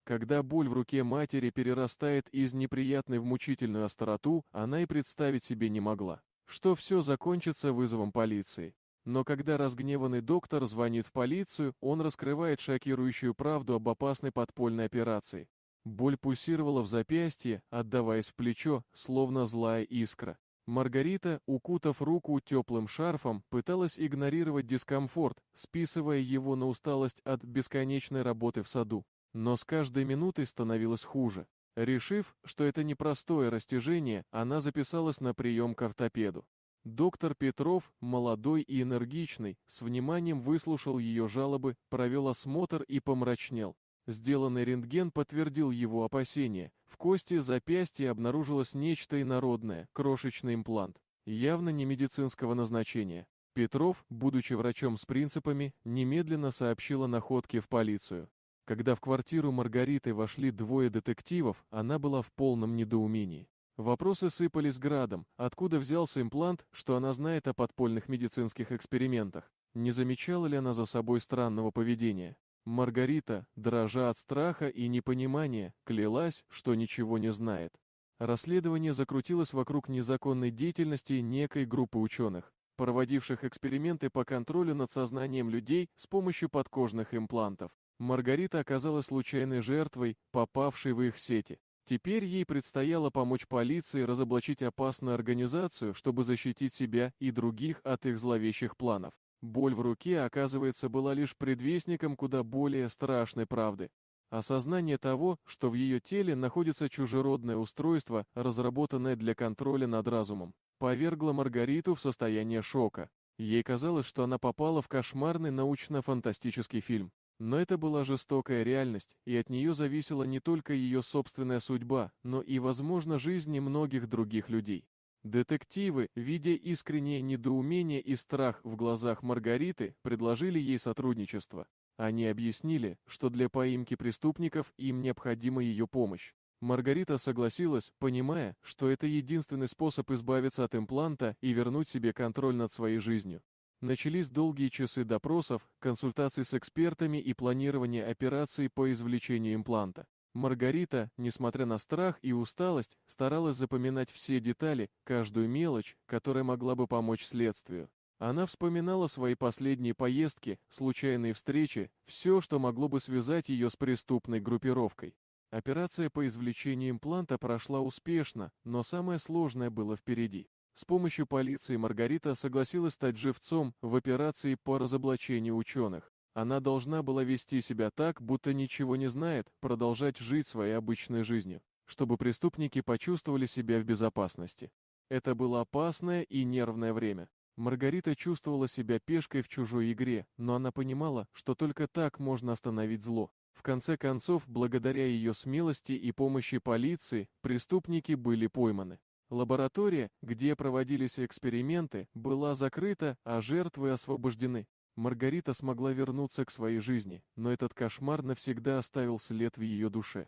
Когда боль в руке матери перерастает из неприятной в мучительную остроту, она и представить себе не могла, что все закончится вызовом полиции. Но когда разгневанный доктор звонит в полицию, он раскрывает шокирующую правду об опасной подпольной операции. Боль пульсировала в запястье, отдаваясь в плечо, словно злая искра. Маргарита, укутав руку теплым шарфом, пыталась игнорировать дискомфорт, списывая его на усталость от бесконечной работы в саду. Но с каждой минутой становилось хуже. Решив, что это непростое растяжение, она записалась на прием к ортопеду. Доктор Петров, молодой и энергичный, с вниманием выслушал ее жалобы, провел осмотр и помрачнел. Сделанный рентген подтвердил его опасения. В кости запястья обнаружилось нечто инородное, крошечный имплант, явно не медицинского назначения. Петров, будучи врачом с принципами, немедленно сообщил о находке в полицию. Когда в квартиру Маргариты вошли двое детективов, она была в полном недоумении. Вопросы сыпались градом. Откуда взялся имплант, что она знает о подпольных медицинских экспериментах? Не замечала ли она за собой странного поведения? Маргарита, дрожа от страха и непонимания, клялась, что ничего не знает. Расследование закрутилось вокруг незаконной деятельности некой группы ученых, проводивших эксперименты по контролю над сознанием людей с помощью подкожных имплантов. Маргарита оказалась случайной жертвой, попавшей в их сети. Теперь ей предстояло помочь полиции разоблачить опасную организацию, чтобы защитить себя и других от их зловещих планов. Боль в руке, оказывается, была лишь предвестником куда более страшной правды. Осознание того, что в ее теле находится чужеродное устройство, разработанное для контроля над разумом, повергло Маргариту в состояние шока. Ей казалось, что она попала в кошмарный научно-фантастический фильм. Но это была жестокая реальность, и от нее зависела не только ее собственная судьба, но и, возможно, жизни многих других людей. Детективы, видя искреннее недоумение и страх в глазах Маргариты, предложили ей сотрудничество. Они объяснили, что для поимки преступников им необходима ее помощь. Маргарита согласилась, понимая, что это единственный способ избавиться от импланта и вернуть себе контроль над своей жизнью. Начались долгие часы допросов, консультаций с экспертами и планирования операций по извлечению импланта. Маргарита, несмотря на страх и усталость, старалась запоминать все детали, каждую мелочь, которая могла бы помочь следствию. Она вспоминала свои последние поездки, случайные встречи, все, что могло бы связать ее с преступной группировкой. Операция по извлечению импланта прошла успешно, но самое сложное было впереди. С помощью полиции Маргарита согласилась стать живцом в операции по разоблачению ученых. Она должна была вести себя так, будто ничего не знает, продолжать жить своей обычной жизнью, чтобы преступники почувствовали себя в безопасности. Это было опасное и нервное время. Маргарита чувствовала себя пешкой в чужой игре, но она понимала, что только так можно остановить зло. В конце концов, благодаря ее смелости и помощи полиции, преступники были пойманы. Лаборатория, где проводились эксперименты, была закрыта, а жертвы освобождены. Маргарита смогла вернуться к своей жизни, но этот кошмар навсегда оставил след в ее душе.